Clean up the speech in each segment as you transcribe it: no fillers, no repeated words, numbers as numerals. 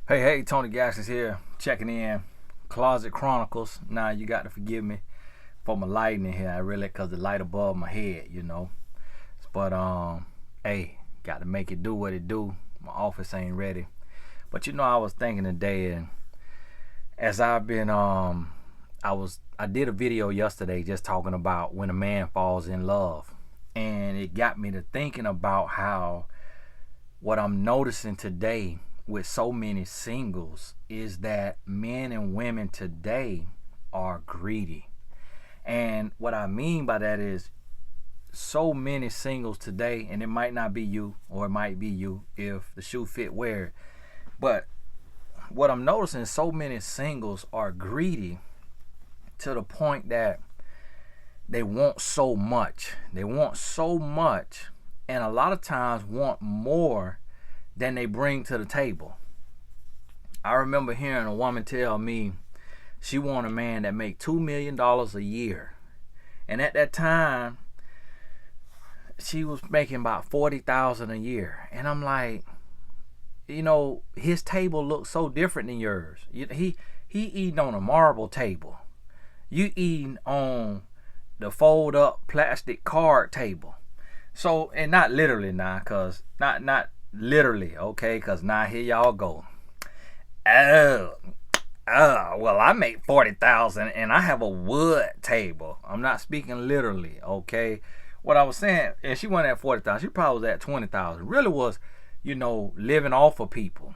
Hey, Tony Gax is here, checking in. Closet Chronicles. Now you got to forgive me for my lighting in here. I really, cause the light above my head. But hey, got to make it do what it do. My office ain't ready. But I was thinking today, and as I've been I did a video yesterday just talking about when a man falls in love, and it got me to thinking about how what I'm noticing today with so many singles is that men and women today are greedy. And what I mean by that is so many singles today, and it might not be you, or it might be you if the shoe fit, wear it. But what I'm noticing is so many singles are greedy to the point that they want so much. They want so much, and a lot of times want more than they bring to the table. I remember hearing a woman tell me she want a man that make $2 million a year. And at that time, she was making about $40,000 a year. And I'm like, his table looks so different than yours. He eating on a marble table. You eating on the fold up plastic card table. So, and not literally now, cause not literally, okay, cause now here y'all go. Well, I make 40,000 and I have a wood table. I'm not speaking literally, okay. What I was saying, and she wasn't at 40,000. She probably was at 20,000. Really was, living off of people,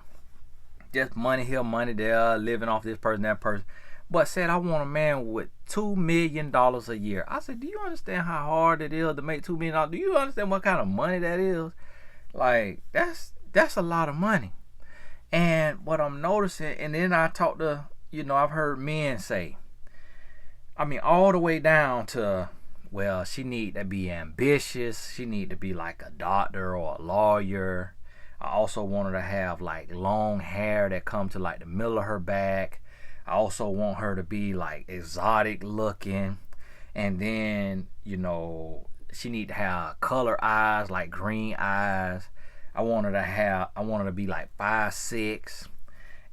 just money here, money there, living off this person, that person. But said I want a man with $2 million a year. I said, do you understand how hard it is to make $2 million? Do you understand what kind of money that is? Like, that's a lot of money. And what I'm noticing, and then I talk to, I've heard men say, all the way down to, well, she need to be ambitious. She need to be like a doctor or a lawyer. I also want her to have like long hair that come to like the middle of her back. I also want her to be like exotic looking. And then, she need to have color eyes, like green eyes. I want her to be like 5'6",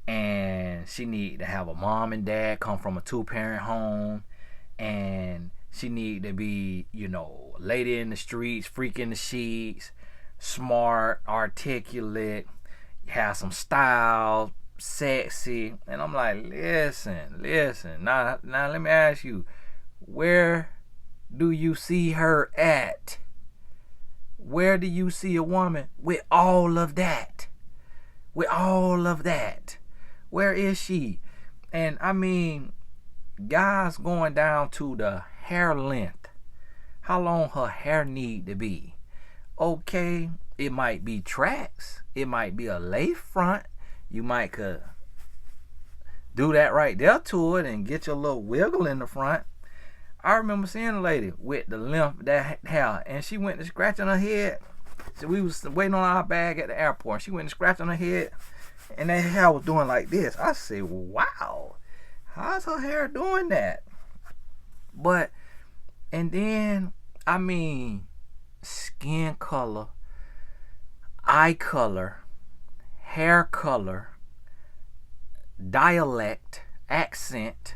and she need to have a mom and dad, come from a 2-parent home, and she need to be, lady in the streets, freak in the sheets, smart, articulate, have some style, sexy. And I'm like, listen. Now let me ask you, where do you see her at? Where do you see a woman with all of that? With all of that. Where is she? And guys going down to the hair length. How long her hair need to be? Okay, it might be tracks. It might be a lace front. You might could do that right there to it and get your little wiggle in the front. I remember seeing a lady with the length of that hair, and she went to scratching her head. So we was waiting on our bag at the airport, and she went to scratching her head, and that hair was doing like this. I said, wow, how's her hair doing that? But, and then, skin color, eye color, hair color, dialect, accent,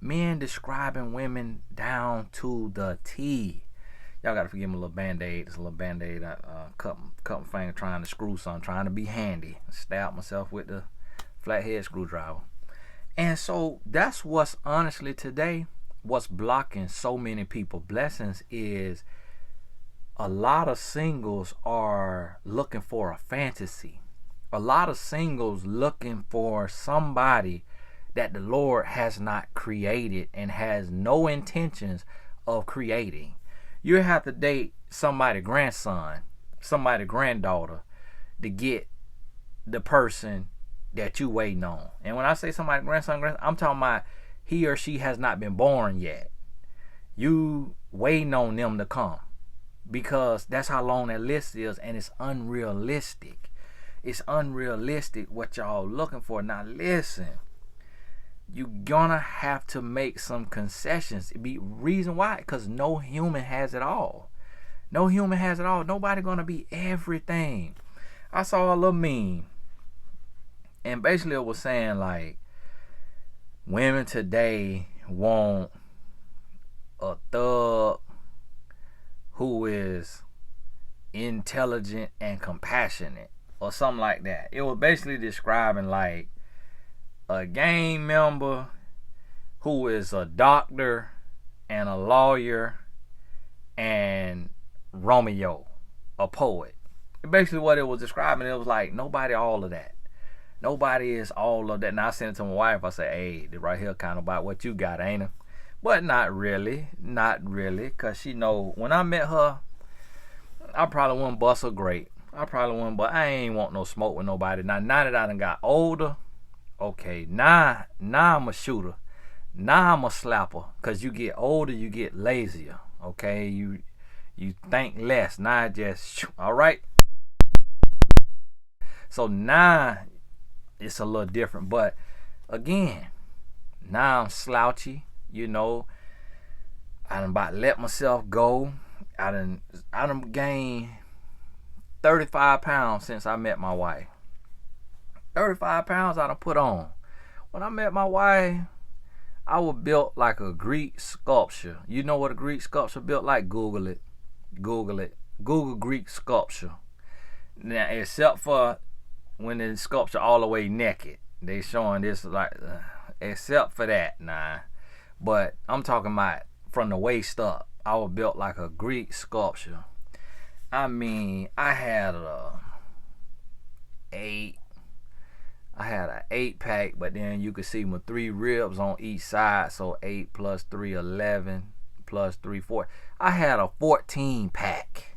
men describing women down to the T. Y'all gotta forgive me, a little band-aid. It's a little band-aid. I cut my finger trying to screw something, trying to be handy. Stabbed myself with the flathead screwdriver. And so that's what's honestly today, what's blocking so many people blessings is a lot of singles are looking for a fantasy. A lot of singles looking for somebody that the Lord has not created and has no intentions of creating. You have to date somebody's grandson, somebody's granddaughter to get the person that you waiting on. And when I say somebody's grandson, I'm talking about he or she has not been born yet. You waiting on them to come, because that's how long that list is, and it's unrealistic. It's unrealistic what y'all looking for. Now listen, you gonna have to make some concessions. It be reason why, because no human has it all. No human has it all. Nobody gonna be everything. I saw a little meme And basically it was saying like women today want a thug who is intelligent and compassionate or something like that. It was basically describing like a gang member who is a doctor and a lawyer and Romeo, a poet. Basically what it was describing, it was like nobody all of that. Nobody is all of that. Now I sent it to my wife. I said, hey, this right here kind of about what you got, ain't it? But not really. Not really. Because she know when I met her, I probably wouldn't bust her great. I probably wouldn't, but I ain't want no smoke with nobody. Now that I done got older, okay, now I'm a shooter. Now I'm a slapper. Because you get older, you get lazier. Okay? You think less. Now just, all right? So now it's a little different. But again, now I'm slouchy. You know, I done about let myself go. I done gained 35 pounds since I met my wife. 35 pounds I done put on. When I met my wife, I was built like a Greek sculpture. You know what a Greek sculpture built like? Google it. Google Greek sculpture. Now, except for when the sculpture all the way naked. They showing this like, except for that, nah. But I'm talking about from the waist up. I was built like a Greek sculpture. I mean, I had an 8-pack, but then you could see my 3 ribs on each side. So 8 plus 3, 11 plus 3, 4. I had a 14-pack.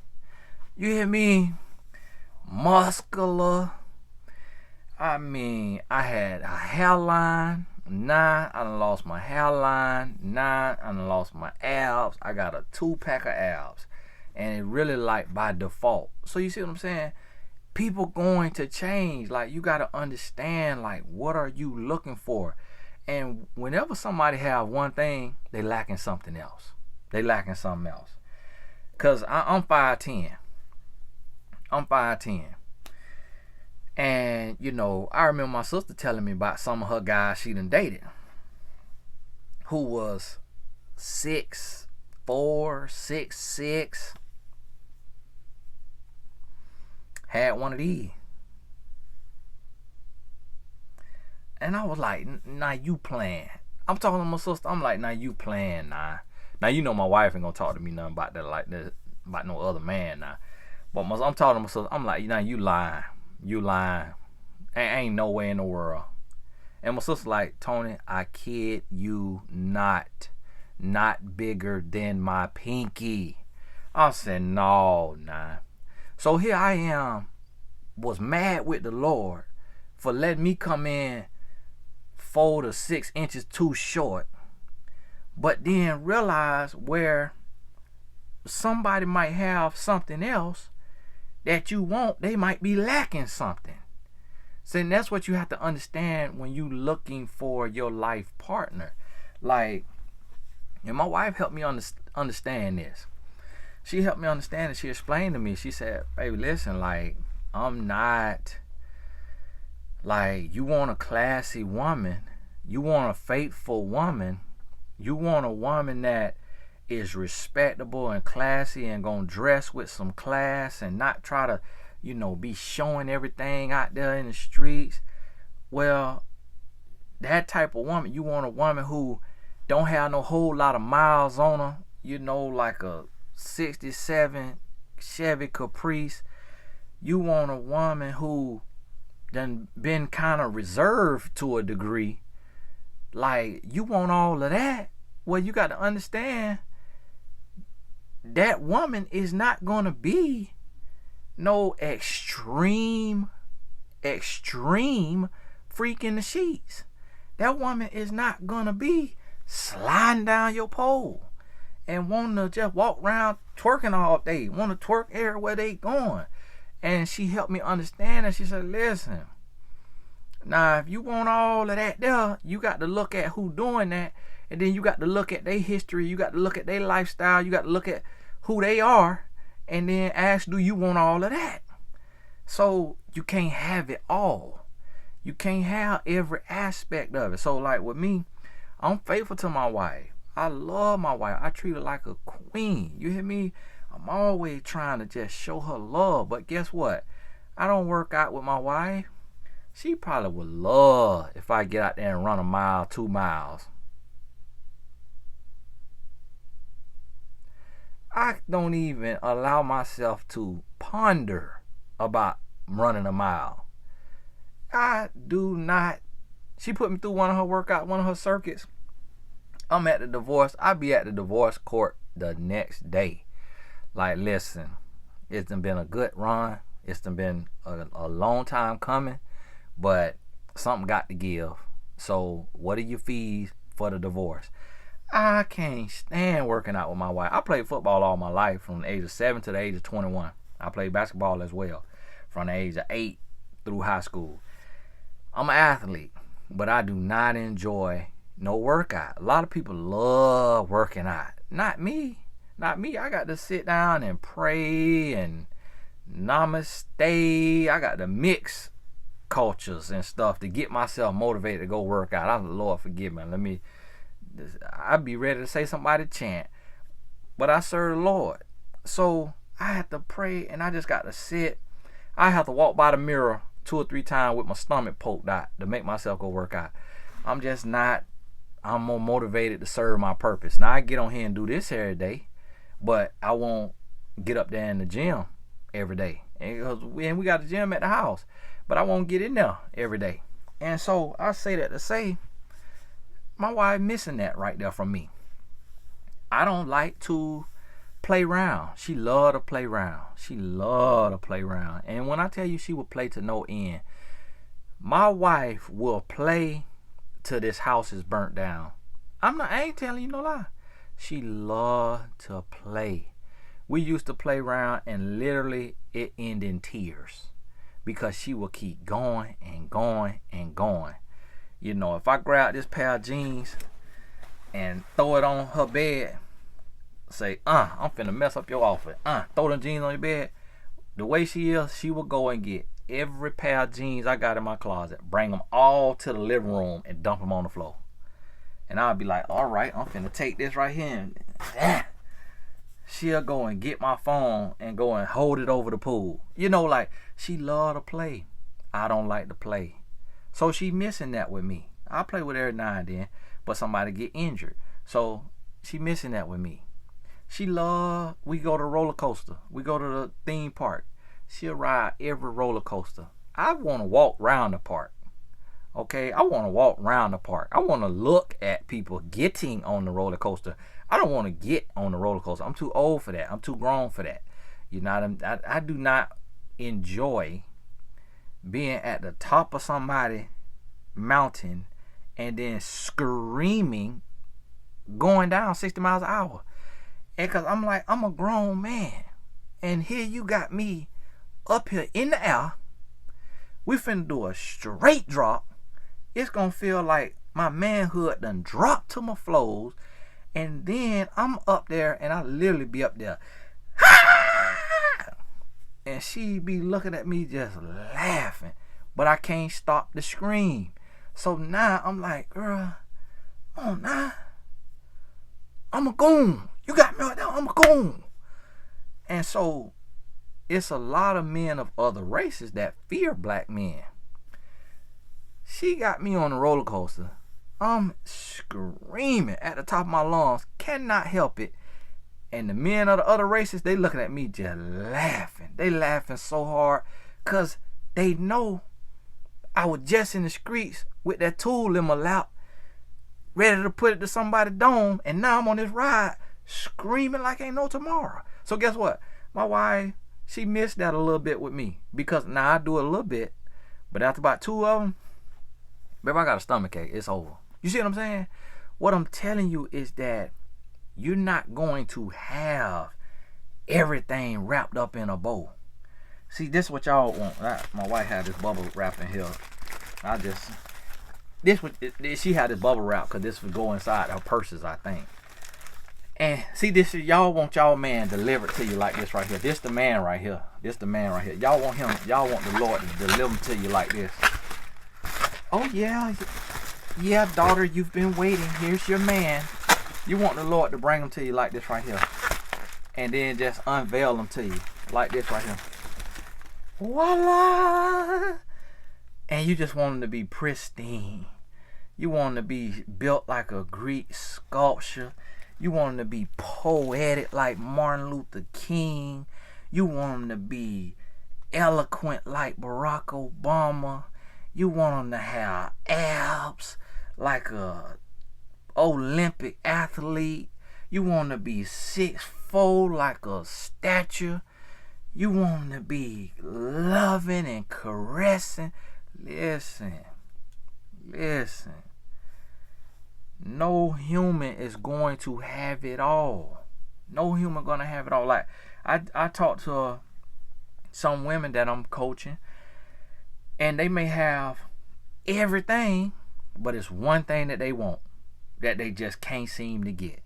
You hear me? Muscular. I mean, I had a hairline. 9, I done lost my hairline. 9, I done lost my abs. I got a 2-pack of abs. And it really like by default. So you see what I'm saying? People going to change. Like you got to understand like what are you looking for? And whenever somebody have one thing, they lacking something else. They lacking something else. Cause I'm 5'10". I'm 5'10". And, you know, I remember my sister telling me about some of her guys she done dated who was 6'4", 6'6", had one of these. And I was like, nah, you playing. I'm talking to my sister. I'm like, nah, you playing, nah. Now, you know my wife ain't gonna talk to me nothing about that, like that, about no other man, nah. But I'm talking to my sister. I'm like, nah, you lying. You lying. Ain't no way in the world. And my sister like, Tony, I kid you not. Not bigger than my pinky. I said, no, nah. So here I am, was mad with the Lord for letting me come in 4 to 6 inches too short. But then realize where somebody might have something else that you want, they might be lacking something. So that's what you have to understand when you looking for your life partner. Like, and my wife helped me understand this. She helped me understand it. She explained to me. She said, baby, listen, like, I'm not, like, you want a classy woman. You want a faithful woman. You want a woman that is respectable and classy and gonna dress with some class and not try to, you know, be showing everything out there in the streets. Well, that type of woman, you want a woman who don't have no whole lot of miles on her, you know, like a 67 Chevy Caprice. You want a woman who done been kind of reserved to a degree. Like, you want all of that. Well, you got to understand that woman is not going to be no extreme freak in the sheets. That woman is not going to be sliding down your pole and wanting to just walk around twerking all day, want to twerk everywhere they going. And she helped me understand, and she said, listen, now if you want all of that there, you got to look at who doing that, and then you got to look at their history, you got to look at their lifestyle, you got to look at who they are, and then ask, do you want all of that? So you can't have it all. You can't have every aspect of it. So like with me, I'm faithful to my wife. I love my wife. I treat her like a queen. You hear me? I'm always trying to just show her love. But guess what? I don't work out with my wife. She probably would love if I get out there and run a mile, 2 miles. I don't even allow myself to ponder about running a mile. I do not. She put me through one of her workouts, one of her circuits. I'm at the divorce. I'll be at the divorce court the next day. Like, listen, it's been a good run. It's been a long time coming, but something got to give. So what are your fees for the divorce? I can't stand working out with my wife. I played football all my life from the age of 7 to the age of 21. I played basketball as well from the age of 8 through high school. I'm an athlete, but I do not enjoy no workout. A lot of people love working out. Not me. Not me. I got to sit down and pray and namaste. I got to mix cultures and stuff to get myself motivated to go work out. I'm the Lord forgive me. I'd be ready to say somebody chant, but I serve the Lord. So I had to pray, and I just got to sit. I have to walk by the mirror 2 or 3 times with my stomach poked out to make myself go work out. I'm just not. I'm more motivated to serve my purpose. Now I get on here and do this every day, but I won't get up there in the gym every day. And we got a gym at the house, but I won't get in there every day. And so I say that to say, my wife missing that right there from me. I don't like to play around. She love to play around. She love to play around. And when I tell you she will play to no end, my wife will play till this house is burnt down. I ain't telling you no lie. She love to play. We used to play around and literally it ended in tears because she will keep going and going and going. You know, if I grab this pair of jeans and throw it on her bed, say, I'm finna mess up your outfit. Throw them jeans on your bed. The way she is, she will go and get every pair of jeans I got in my closet, bring them all to the living room and dump them on the floor. And I'll be like, all right, I'm finna take this right here. And she'll go and get my phone and go and hold it over the pool. You know, like, she love to play. I don't like to play. So she missing that with me. I play with her now and then, but somebody get injured. So she missing that with me. She love, we go to roller coaster. We go to the theme park. She'll ride every roller coaster. I want to walk around the park. Okay, I want to walk around the park. I want to look at people getting on the roller coaster. I don't want to get on the roller coaster. I'm too old for that. I'm too grown for that. You know, I do not enjoy being at the top of somebody's mountain and then screaming, going down 60 miles an hour. And because I'm like, I'm a grown man. And here you got me up here in the air. We finna do a straight drop. It's gonna feel like my manhood done dropped to my floors. And then I'm up there and I literally be up there. And she be looking at me just laughing. But I can't stop the scream. So now I'm like, girl, come on now. I'm a goon. You got me right now. I'm a goon. And so it's a lot of men of other races that fear black men. She got me on the roller coaster. I'm screaming at the top of my lungs. Cannot help it. And the men of the other races, they looking at me just laughing. They laughing so hard because they know I was just in the streets with that tool in my lap, ready to put it to somebody's dome, and now I'm on this ride screaming like ain't no tomorrow. So guess what? My wife, she missed that a little bit with me because now I do it a little bit, but after about 2 of them, baby, I got a stomachache. It's over. You see what I'm saying? What I'm telling you is that you're not going to have everything wrapped up in a bow. See, this is what y'all want. My wife had this bubble wrap in here. She had this bubble wrap because this would go inside her purses, I think. And see, this is y'all want y'all man delivered to you like this right here. This the man right here. This the man right here. Y'all want him. Y'all want the Lord to deliver him to you like this. Oh yeah, yeah, daughter, you've been waiting. Here's your man. You want the Lord to bring him to you like this right here, and then just unveil him to you like this right here. Voila! And you just want him to be pristine. You want him to be built like a Greek sculpture. You want him to be poetic like Martin Luther King. You want him to be eloquent like Barack Obama. You want him to have abs like a Olympic athlete. You want him to be 6'4" like a statue. You want him to be loving and caressing. Listen. No human is going to have it all. No human gonna have it all. Like I talk to some women that I'm coaching, and they may have everything, but it's one thing that they want that they just can't seem to get.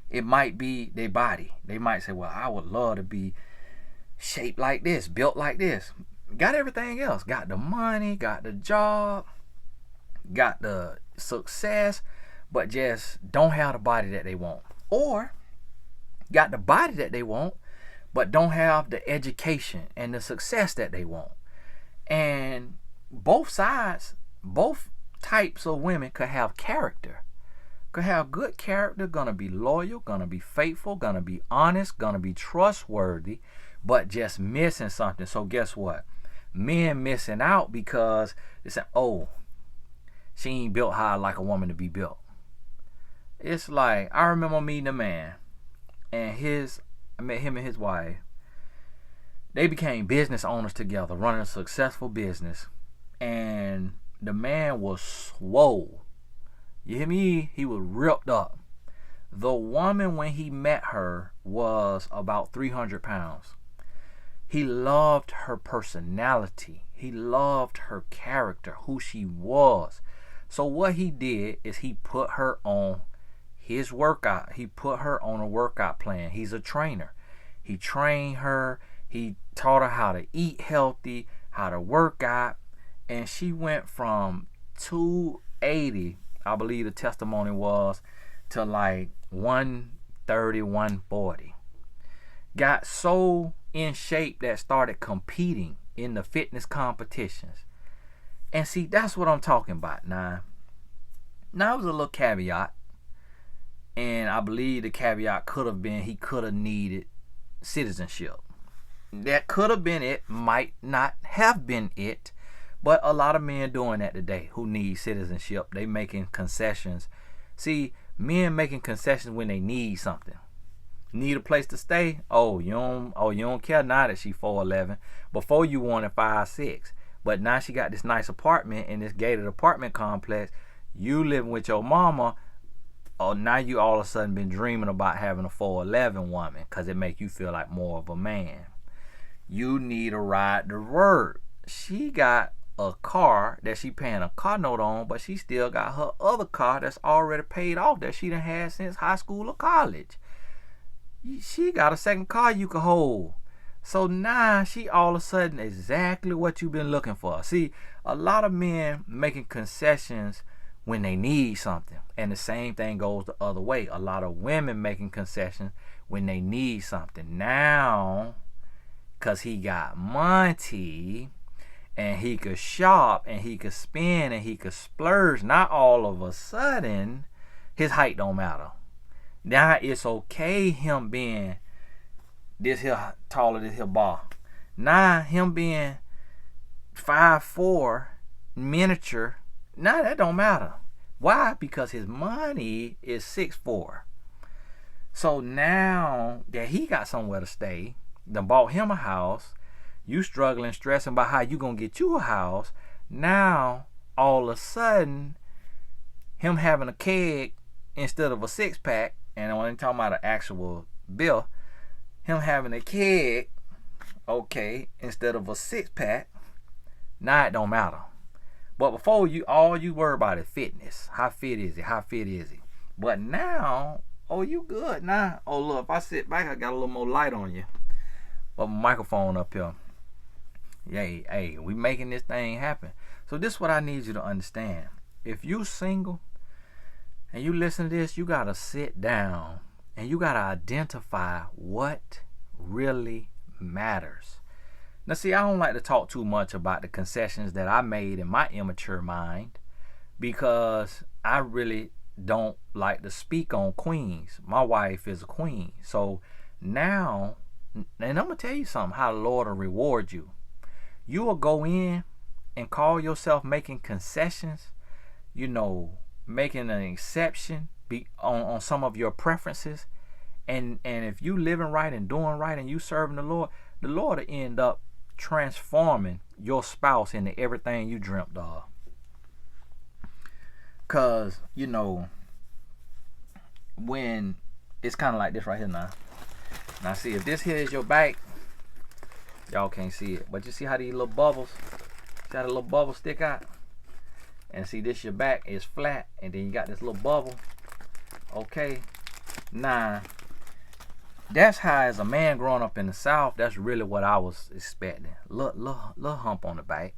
It might be their body. They might say, well, I would love to be shaped like this, built like this. Got everything else. Got the money, got the job, got the success, but just don't have the body that they want. Or got the body that they want, but don't have the education and the success that they want. And both sides, both types of women could have character. Could have good character, gonna be loyal, gonna be faithful, gonna be honest, gonna be trustworthy, but just missing something. So guess what? Men missing out because they say, oh, she ain't built how I like a woman to be built. It's like, I remember meeting a man, and I met him and his wife. They became business owners together, running a successful business. And the man was swole. You hear me? He was ripped up. The woman, when he met her, was about 300 pounds. He loved her personality. He loved her character, who she was. So what he did is he put her on his workout. He put her on a workout plan. He's a trainer. He trained her. He taught her how to eat healthy, how to work out. And she went from 280, I believe the testimony was, to like 130, 140. Got so in shape that started competing in the fitness competitions. And see, that's what I'm talking about now. Now, it was a little caveat. And I believe the caveat could have been he could have needed citizenship. That could have been it. Might not have been it. But a lot of men doing that today who need citizenship. They making concessions. See, men making concessions when they need something. Need a place to stay? Oh, you don't care now that she 4'11". Before you wanted 5'6". But now she got this nice apartment in this gated apartment complex. You living with your mama. Oh, now you all of a sudden been dreaming about having a 4'11" woman because it make you feel like more of a man. You need a ride to work. She got a car that she paying a car note on, but she still got her other car that's already paid off that she done had since high school or college. She got a second car you can hold. So now she all of a sudden exactly what you've been looking for. See, a lot of men making concessions when they need something. And the same thing goes the other way. A lot of women making concessions when they need something. Now, because he got money and he could shop and he could spend and he could splurge, not all of a sudden his height don't matter. Now it's okay him being this here taller, this here bar. Now him being 5'4", miniature, now that don't matter. Why? Because his money is 6'4". So now that he got somewhere to stay, done bought him a house, you struggling, stressing about how you gonna get you a house. Now all of a sudden, him having a keg instead of a 6-pack, and when I'm talking about an actual bill, him having a keg, okay, instead of a 6-pack, now it don't matter. But before, all you worry about is fitness. How fit is he? How fit is he? But now, oh, you good now. Oh, look, if I sit back, I got a little more light on you. But my microphone up here. Hey, we making this thing happen. So this is what I need you to understand. If you single and you listen to this, you got to sit down and you got to identify what really matters. Now, see, I don't like to talk too much about the concessions that I made in my immature mind because I really don't like to speak on queens. My wife is a queen. So now, and I'm going to tell you something, how the Lord will reward you. You will go in and call yourself making concessions, making an exception on some of your preferences. And if you living right and doing right and you serving the Lord will end up transforming your spouse into everything you dreamt of. Cause when it's kind of like this right here now. Now see, if this here is your back, y'all can't see it, but you see how these little bubbles, see how the little bubbles stick out? And see, this your back is flat, and then you got this little bubble. Okay, now that's how, as a man growing up in the South, that's really what I was expecting. Little hump on the back.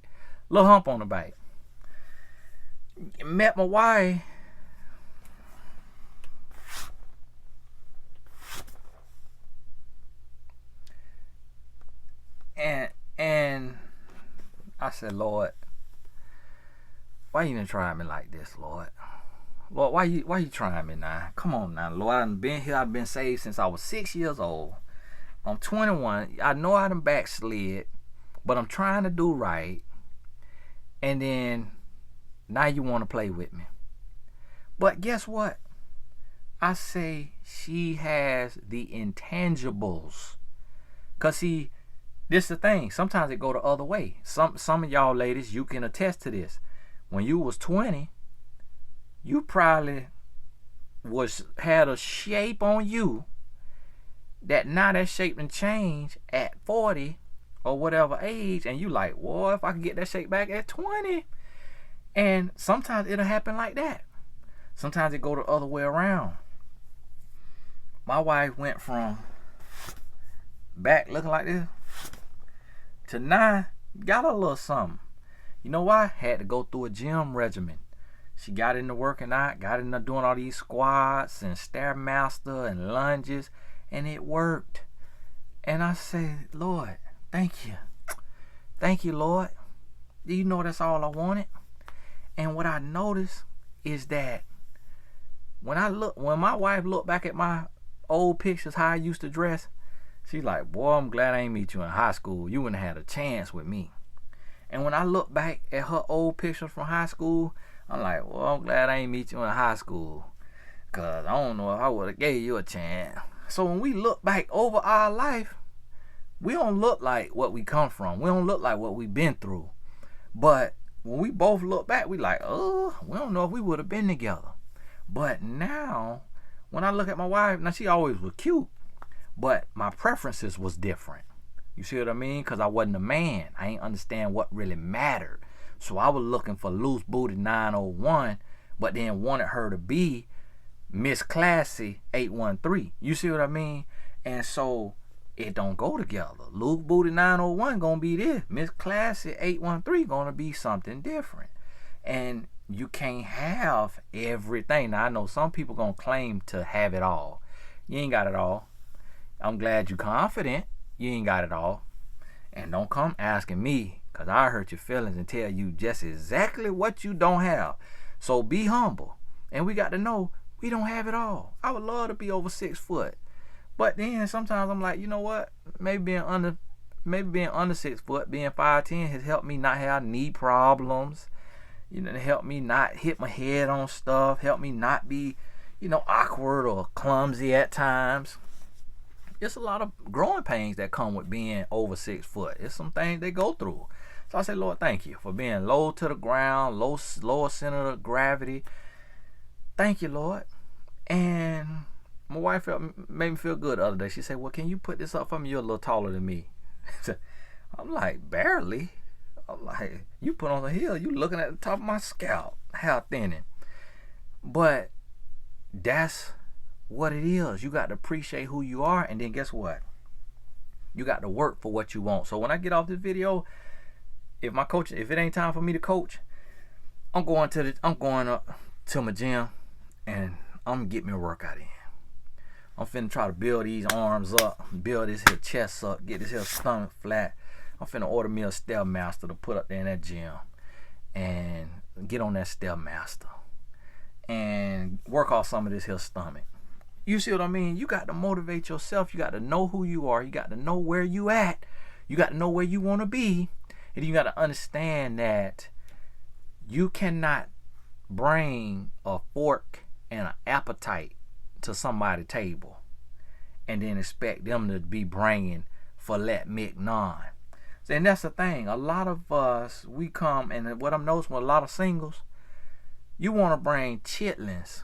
Little hump on the back. Met my wife. And I said, Lord, why you done try me like this, Lord? Lord, why you trying me now? Come on now, Lord. I've been here. I've been saved since I was 6 years old. I'm 21. I know I done backslid, but I'm trying to do right. And then now you want to play with me. But guess what? I say she has the intangibles. Cause see, this is the thing. Sometimes it go the other way. Some of y'all ladies, you can attest to this. When you was 20, you probably had a shape on you that now that shape and change at 40 or whatever age, and you like, well, if I can get that shape back at 20. And sometimes it'll happen like that. Sometimes it go the other way around. My wife went from back looking like this to now got a little something. You know why? Had to go through a gym regimen. She got into working out, got into doing all these squats and Stairmaster and lunges, and it worked. And I said, Lord, thank you. Thank you, Lord. Do you know that's all I wanted? And what I noticed is that when my wife looked back at my old pictures, how I used to dress, she's like, boy, I'm glad I ain't meet you in high school. You wouldn't have had a chance with me. And when I look back at her old pictures from high school, I'm like, well, I'm glad I ain't meet you in high school. Because I don't know if I would have gave you a chance. So when we look back over our life, we don't look like what we come from. We don't look like what we've been through. But when we both look back, we like, oh, we don't know if we would have been together. But now, when I look at my wife, now she always was cute, but my preferences was different. You see what I mean? Because I wasn't a man. I ain't understand what really mattered. So I was looking for loose booty 901, but then wanted her to be Miss Classy 813. You see what I mean? And so it don't go together. Loose booty 901 gonna be this. Miss Classy 813 gonna be something different. And you can't have everything. Now I know some people gonna claim to have it all. You ain't got it all. I'm glad you're confident. You ain't got it all. And don't come asking me, because I hurt your feelings and tell you just exactly what you don't have. So be humble. And we got to know we don't have it all. I would love to be over 6 foot. But then sometimes I'm like, you know what? Maybe being under 6 foot, being 5'10" has helped me not have knee problems. Help me not hit my head on stuff. Help me not be, awkward or clumsy at times. It's a lot of growing pains that come with being over 6 foot. It's some things they go through. So I say, Lord, thank you for being low to the ground, lower center of gravity. Thank you, Lord. And my wife made me feel good the other day. She said, well, can you put this up for me? You're a little taller than me. I'm like, barely. I'm like, you put on the hill. You looking at the top of my scalp. How thinning. But that's what it is. You got to appreciate who you are, and then guess what? You got to work for what you want. So when I get off this video, if it ain't time for me to coach, I'm going up to my gym and I'm gonna get me a workout in. I'm finna try to build these arms up, build this here chest up, get this here stomach flat. I'm finna order me a Stairmaster to put up there in that gym and get on that Stairmaster and work off some of this here stomach. You see what I mean? You got to motivate yourself. You got to know who you are. You got to know where you at. You got to know where you want to be. And you got to understand that you cannot bring a fork and an appetite to somebody's table and then expect them to be bringing filet mignon. And that's the thing. A lot of us, we come, and what I'm noticing with a lot of singles, you want to bring chitlins.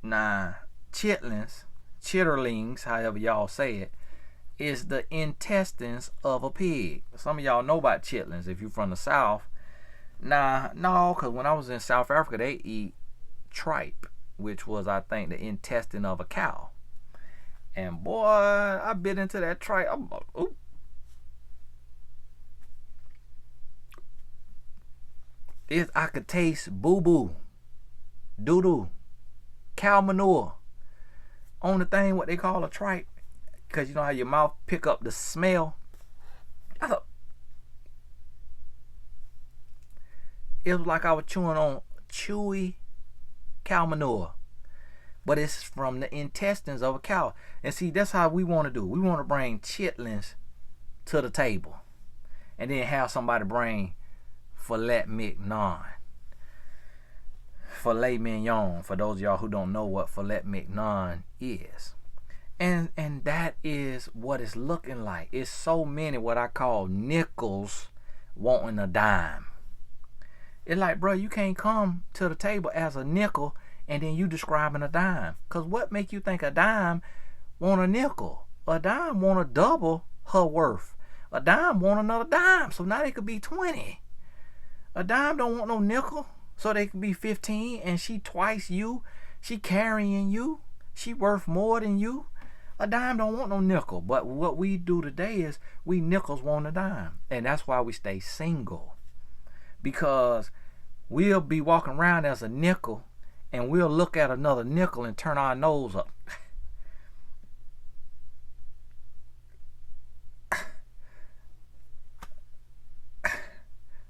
Nah, chitlins, chitterlings, however y'all say it, is the intestines of a pig. Some of y'all know about chitlins if you're from the South. Nah, no, because when I was in South Africa, they eat tripe, which was, I think, the intestine of a cow. And boy, I bit into that tripe. I'm like, ooh. I could taste boo-boo, doo-doo, cow manure on the thing, what they call a tripe. Because you know how your mouth pick up the smell? I thought it was like I was chewing on chewy cow manure. But it's from the intestines of a cow. And see, that's how we want to do. We want to bring chitlins to the table. And then have somebody bring filet mignon. Filet mignon, for those of y'all who don't know what filet mignon is. And that is what it's looking like. It's so many what I call nickels wanting a dime. It's like, bro, you can't come to the table as a nickel and then you describing a dime. Because what make you think a dime want a nickel? A dime want to double her worth. A dime want another dime. So now they could be 20. A dime don't want no nickel. So they could be 15 and she twice you. She carrying you. She worth more than you. A dime don't want no nickel. But what we do today is we nickels want a dime. And that's why we stay single. Because we'll be walking around as a nickel and we'll look at another nickel and turn our nose up.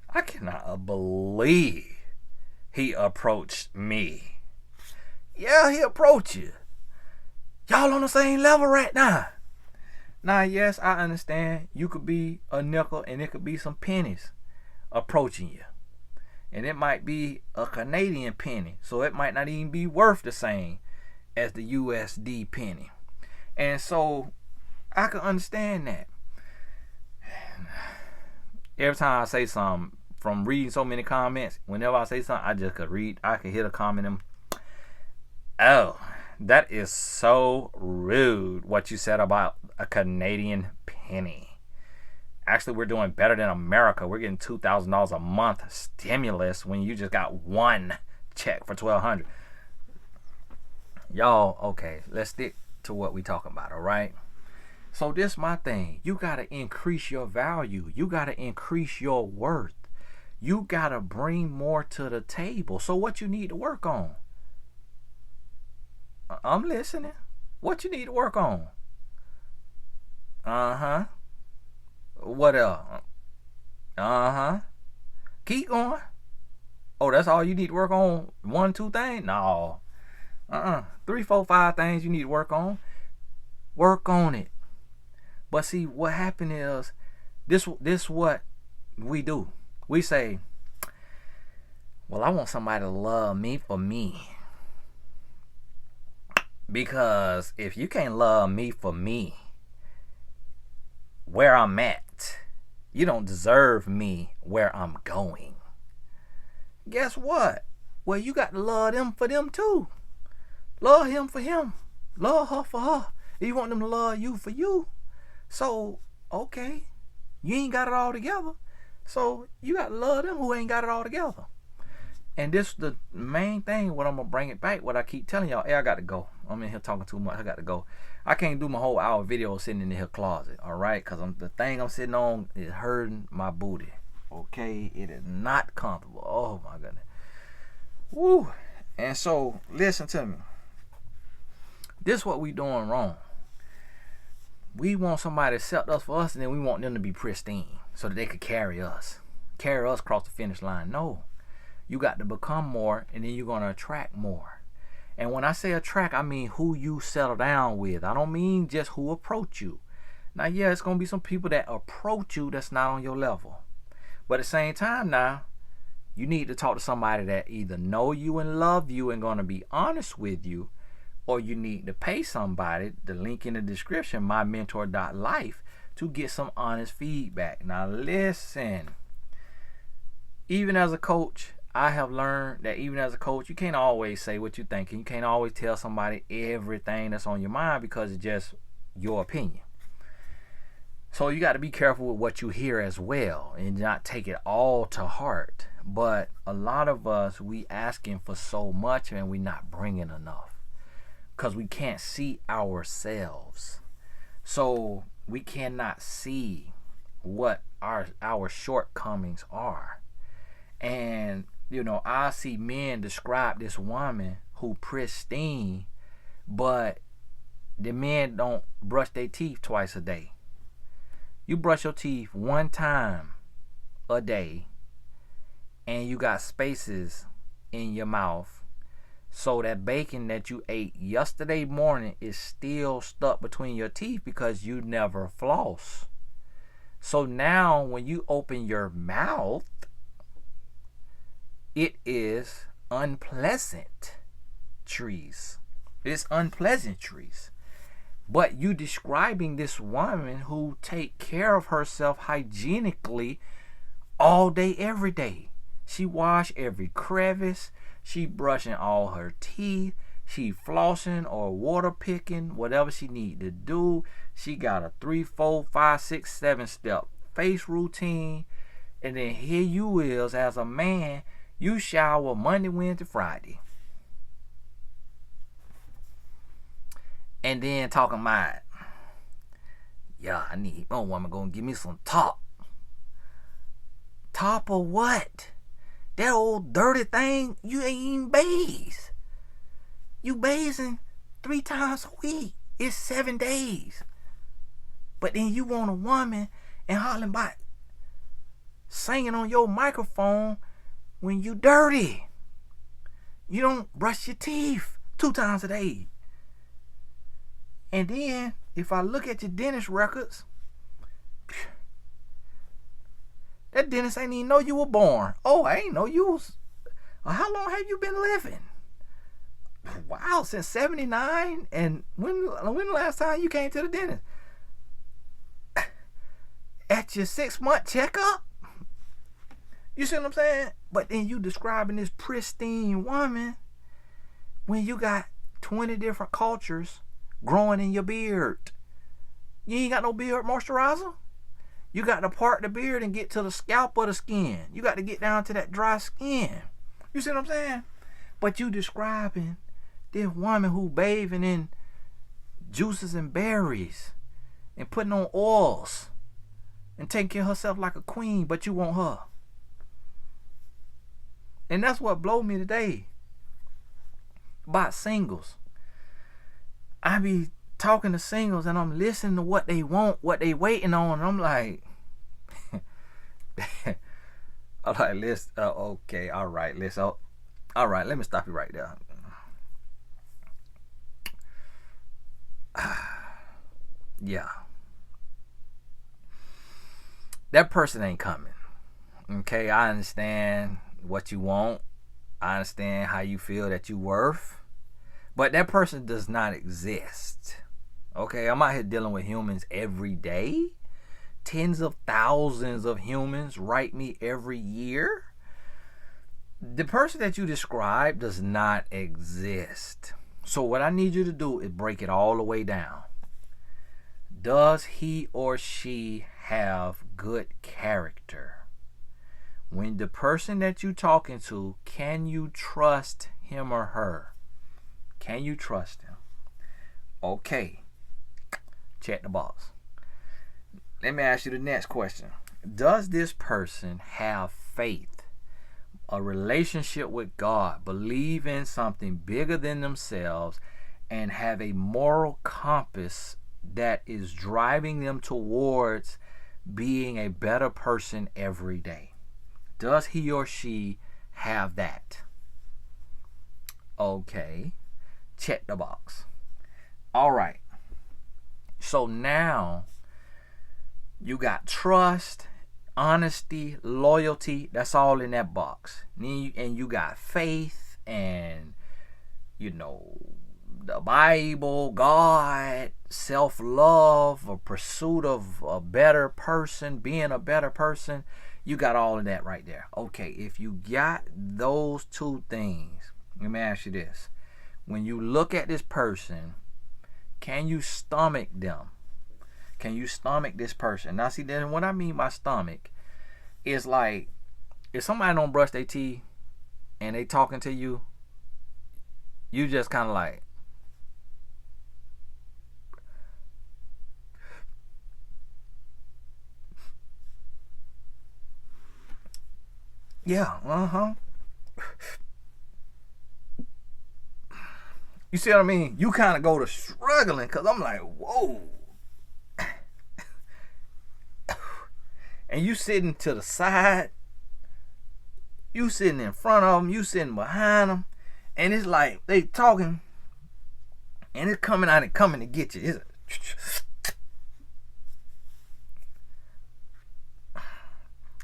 I cannot believe he approached me. Yeah, he approached you. Y'all on the same level right now. Now, yes, I understand you could be a nickel and it could be some pennies approaching you. And it might be a Canadian penny. So it might not even be worth the same as the USD penny. And so I can understand that. Every time I say something, from reading so many comments, whenever I say something, I just could read. I could hit a comment and, oh, that is so rude what you said about a Canadian penny. Actually, we're doing better than America. We're getting $2,000 a month stimulus when you just got one check for $1,200. Y'all, okay, let's stick to what we talking about, all right? So this my thing. You got to increase your value. You got to increase your worth. You got to bring more to the table. So what you need to work on? I'm listening. What you need to work on? Uh-huh. What else? Uh-huh. Keep going. Oh, that's all you need to work on? 1, 2 things? No. 3, 4, 5 things you need to work on. Work on it. But see, what happened is, this what we do. We say, well, I want somebody to love me for me. Because if you can't love me for me, where I'm at, you don't deserve me where I'm going. Guess what? Well, you got to love them for them too. Love him for him. Love her for her. You want them to love you for you. So, okay, you ain't got it all together. So, you got to love them who ain't got it all together. And this is the main thing, what I'm going to bring it back, what I keep telling y'all. Hey, I got to go. I'm in here talking too much. I got to go. I can't do my whole hour video sitting in the here closet, all right? Because the thing I'm sitting on is hurting my booty. Okay, it is not comfortable. Oh my goodness. Woo. And so listen to me. This is what we doing wrong. We want somebody to accept us for us, and then we want them to be pristine so that they could carry us across the finish line. No, you got to become more, and then you're going to attract more. And when I say attract, I mean who you settle down with. I don't mean just who approach you. Now, yeah, it's going to be some people that approach you that's not on your level. But at the same time now, you need to talk to somebody that either know you and love you and going to be honest with you, or you need to pay somebody, the link in the description, mymentor.life, to get some honest feedback. Now listen, even as a coach, I have learned that even as a coach, you can't always say what you think, and you can't always tell somebody everything that's on your mind because it's just your opinion. So you got to be careful with what you hear as well and not take it all to heart. But a lot of us, we asking for so much and we not bringing enough because we can't see ourselves. So we cannot see what our shortcomings are. And, you know, I see men describe this woman who pristine, but the men don't brush their teeth twice a day. You brush your teeth one time a day, and you got spaces in your mouth, so that bacon that you ate yesterday morning is still stuck between your teeth because you never floss. So now when you open your mouth, it is unpleasant trees. It's unpleasant trees. But you describing this woman who take care of herself hygienically all day, every day. She wash every crevice. She brushing all her teeth. She flossing or water picking, whatever she need to do. She got a 3, 4, 5, 6, 7 step face routine. And then here you is as a man, you shower Monday, Wednesday, Friday. And then talking about, yeah, I need my woman gonna give me some top. Top of what? That old dirty thing, you ain't even bathe. You bathing 3 times a week. It's 7 days. But then you want a woman and hollering about singing on your microphone when you dirty. You don't brush your teeth 2 times a day. And then, if I look at your dentist records, that dentist ain't even know you were born. Oh, I ain't know you was. How long have you been living? Wow, since 79? And when the last time you came to the dentist? At your 6-month checkup? You see what I'm saying? But then you describing this pristine woman when you got 20 different cultures growing in your beard. You ain't got no beard moisturizer. You got to part the beard and get to the scalp of the skin. You got to get down to that dry skin. You see what I'm saying? But you describing this woman who bathing in juices and berries and putting on oils and taking care of herself like a queen, but you want her. And that's what blow me today about singles. I be talking to singles and I'm listening to what they want, what they waiting on, and I'm like, okay, all right, let me stop you right there. Yeah, that person ain't coming. Okay, I understand what you want. I understand how you feel that you worth. But that person does not exist. Okay, I'm out here dealing with humans every day. Tens of thousands of humans write me every year. The person that you describe does not exist. So what I need you to do is break it all the way down. Does he or she have good character? When the person that you're talking to, can you trust him or her? Can you trust him? Okay. Check the box. Let me ask you the next question. Does this person have faith, a relationship with God, believe in something bigger than themselves, and have a moral compass that is driving them towards being a better person every day? Does he or she have that? Okay, check the box. All right. So now you got trust, honesty, loyalty. That's all in that box. And you got faith and, the Bible, God, self-love, a pursuit of a better person, being a better person. You got all of that right there. Okay, if you got those two things, let me ask you this. When you look at this person, can you stomach them? Can you stomach this person? Now, see, then what I mean by stomach is like, if somebody don't brush their teeth and they talking to you, you just kind of like, yeah, You see what I mean? You kind of go to struggling because I'm like, whoa. And you sitting to the side, you sitting in front of them, you sitting behind them, and it's like they talking, and it's coming out and coming to get you.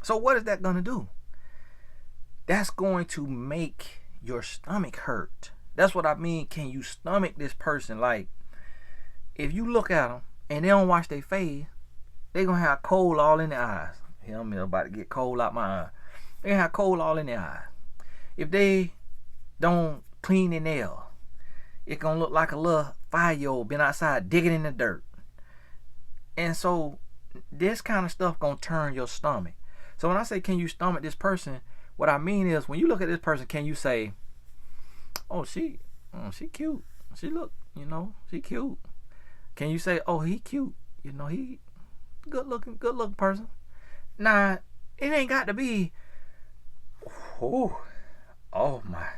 So what is that going to do? That's going to make your stomach hurt. That's what I mean. Can you stomach this person? Like, if you look at them and they don't wash their face, they gonna have coal all in their eyes. I'm about to get coal out my eye. They gonna have coal all in their eyes. If they don't clean their nails, it gonna look like a little 5-year-old been outside digging in the dirt. And so this kind of stuff gonna turn your stomach. So when I say can you stomach this person, what I mean is when you look at this person, can you say, oh, she cute. She look, she cute. Can you say, oh, he cute? He good looking person. Nah, it ain't got to be, oh my.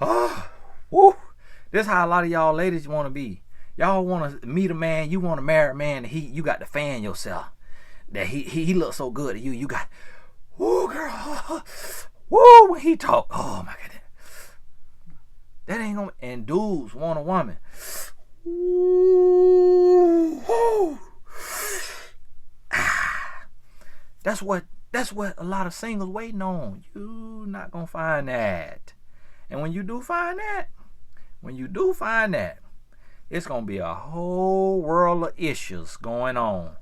Oh, woo. This is how a lot of y'all ladies want to be. Y'all want to meet a man, you want to marry a man, you got to fan yourself. That he looks so good at you. You got, woo, girl. Woo, when he talk, oh my goodness. That ain't gonna, and dudes want a woman. Ooh. That's what a lot of singles waiting on. You not gonna find that. And when you do find that, it's gonna be a whole world of issues going on.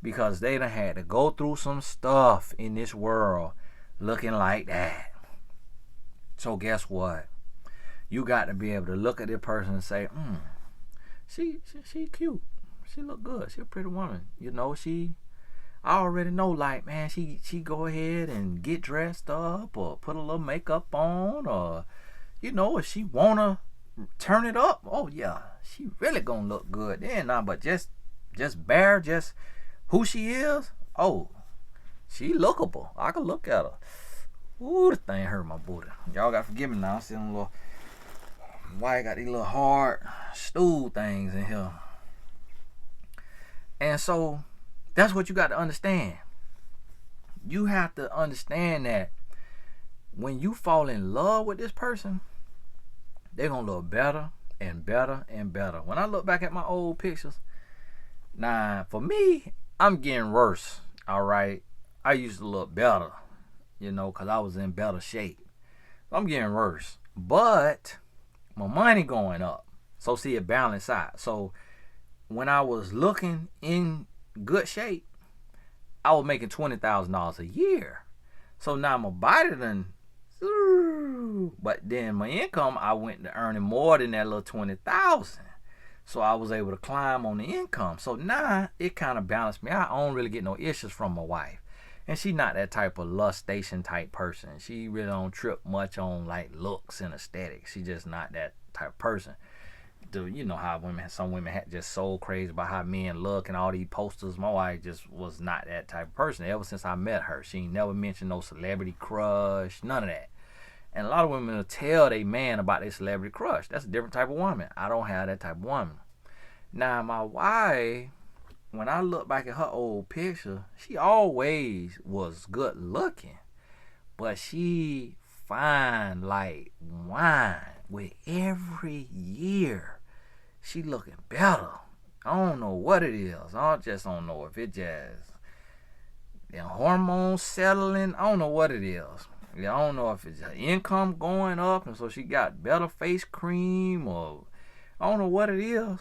Because they done had to go through some stuff in this world looking like that. So guess what? You got to be able to look at this person and say, she cute. She look good. She a pretty woman. I already know, like, man, she go ahead and get dressed up or put a little makeup on, or, if she wanna turn it up, oh yeah, she really gonna look good then. Nah, but just who she is, oh, she lookable. I can look at her. Ooh, the thing hurt my booty. Y'all gotta forgive me now. I'm seeing a little, why I got these little hard stool things in here. And so that's what you got to understand. You have to understand that when you fall in love with this person, they're gonna look better and better and better. When I look back at my old pictures, now for me, I'm getting worse. All right, I used to look better, because I was in better shape. I'm getting worse, but my money going up. So see, it balance out. So when I was looking in good shape, I was making $20,000 a year. So now my body done, but then my income, I went to earning more than that little 20,000. So I was able to climb on the income. So now it kind of balanced me out. I don't really get no issues from my wife. And she not that type of lustation type person. She really don't trip much on like looks and aesthetics. She just not that type of person. You know how some women had just so crazy about how men look and all these posters. My wife just was not that type of person. Ever since I met her, she ain't never mentioned no celebrity crush, none of that. And a lot of women will tell their man about their celebrity crush. That's a different type of woman. I don't have that type of woman. Now, my wife, when I look back at her old picture, she always was good looking. But she fine like wine. With every year, she looking better. I don't know what it is. I just don't know if it just the hormones settling. I don't know what it is. I don't know if it's her income going up and so she got better face cream, or I don't know what it is.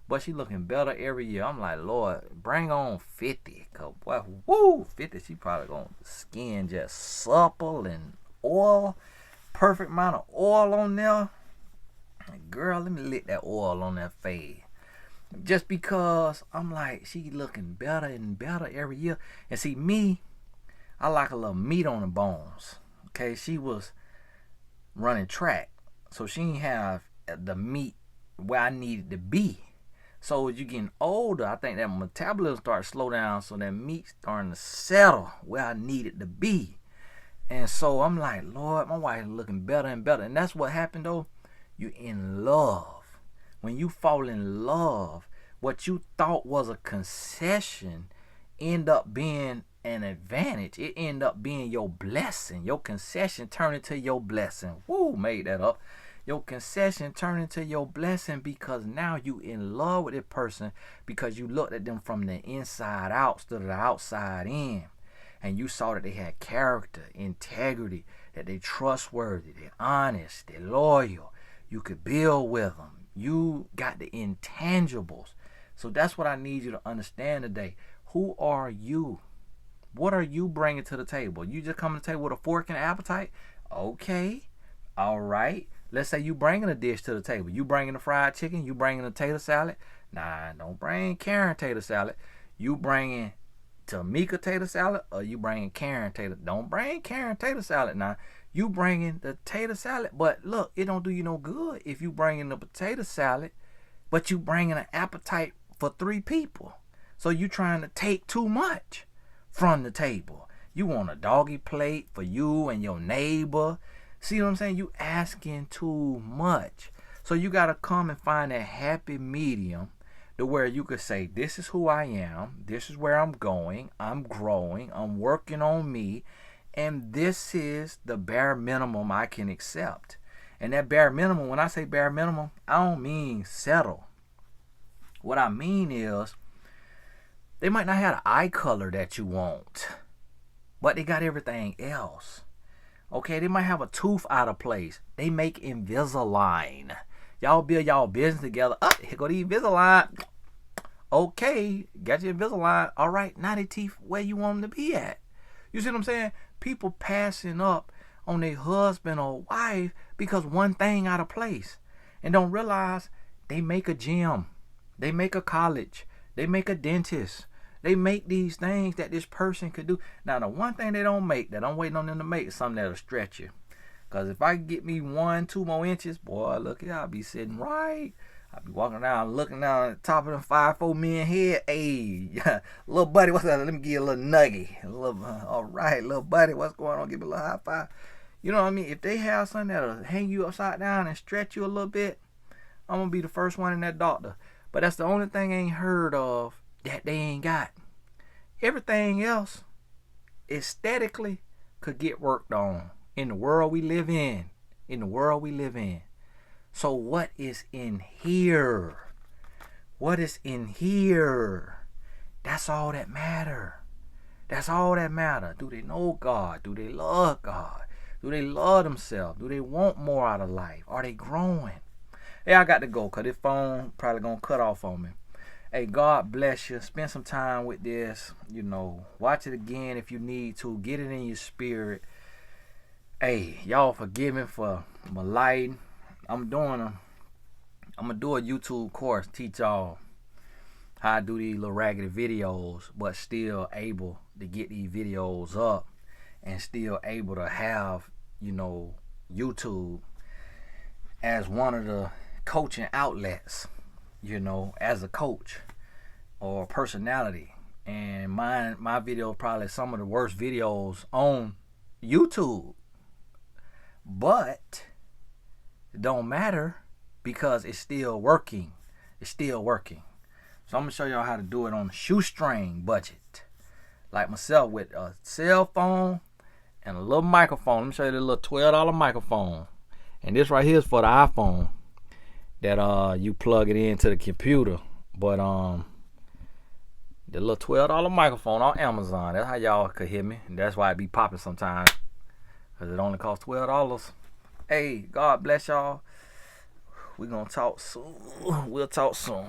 But she looking better every year. I'm like, Lord, bring on 50. Cause boy, woo, 50, she probably gonna skin just supple and oil. Perfect amount of oil on there. Girl, let me lick that oil on that face. Just because I'm like, she looking better and better every year. And see, me, I like a little meat on the bones. Okay, she was running track, so she didn't have the meat where I needed to be. So as you getting older, I think that metabolism starts to slow down, so that meat starting to settle where I needed to be. And so I'm like, Lord, my wife is looking better and better. And that's what happened though. You in love. When you fall in love, what you thought was a concession end up being an advantage. It end up being your blessing. Your concession turned into your blessing. Woo, made that up. Your concession turned into your blessing because now you in love with this person because you looked at them from the inside out instead of the outside in. And you saw that they had character, integrity, that they trustworthy, they're honest, they're loyal. You could build with them. You got the intangibles. So that's what I need you to understand today. Who are you? What are you bringing to the table? You just come to the table with a fork and an appetite? Okay. All right. Let's say you bringing a dish to the table. You bringing a fried chicken. You bringing a tater salad. Nah, don't bring Karen tater salad. You bringing Tamika tater salad or you bringing Karen tater. Don't bring Karen tater salad now. You bringing the tater salad. But look, it don't do you no good if you bringing the potato salad, but you bringing an appetite for 3 people. So you trying to take too much from the table. You want a doggy plate for you and your neighbor. See what I'm saying? You asking too much. So you got to come and find that happy medium to where you could say, this is who I am. This is where I'm going. I'm growing. I'm working on me. And this is the bare minimum I can accept. And that bare minimum, when I say bare minimum, I don't mean settle. What I mean is, they might not have the eye color that you want, but they got everything else. Okay, they might have a tooth out of place. They make Invisalign. Y'all build y'all business together. Here go the Invisalign. Okay, got your Invisalign. All right, now they teeth where you want them to be at. You see what I'm saying? People passing up on their husband or wife because one thing out of place. And don't realize they make a gym. They make a college. They make a dentist. They make these things that this person could do. Now, the one thing they don't make that I'm waiting on them to make is something that'll stretch you. Because if I get me 1-2 more inches, boy, look, I'll be sitting right. I'll be walking around looking down at the top of the 5'4" men head. Hey, little buddy, what's up? Let me give you a little nugget. All right, little buddy, what's going on? Give me a little high five. You know what I mean? If they have something that'll hang you upside down and stretch you a little bit, I'm going to be the first one in that doctor. But that's the only thing I ain't heard of that they ain't got. Everything else, aesthetically, could get worked on in the world we live in. In the world we live in. So what is in here? What is in here? That's all that matter. That's all that matter. Do they know God? Do they love God? Do they love themselves? Do they want more out of life? Are they growing? Hey, I got to go because this phone probably going to cut off on me. Hey, God bless you. Spend some time with this. You know, watch it again if you need to. Get it in your spirit. Hey, y'all forgive me for my lighting. I'm gonna do a YouTube course, teach y'all how I do these little raggedy videos, but still able to get these videos up and still able to have, you know, YouTube as one of the coaching outlets, you know, as a coach or personality. And my video is probably some of the worst videos on YouTube. But it don't matter because it's still working. It's still working. So I'm gonna show y'all how to do it on a shoestring budget. Like myself with a cell phone and a little microphone. Let me show you the little $12 microphone. And this right here is for the iPhone that you plug it into the computer. But the little $12 microphone on Amazon. That's how y'all could hear me. And that's why it be popping sometimes. Because it only costs $12. Hey, God bless y'all. We gonna talk soon. We'll talk soon.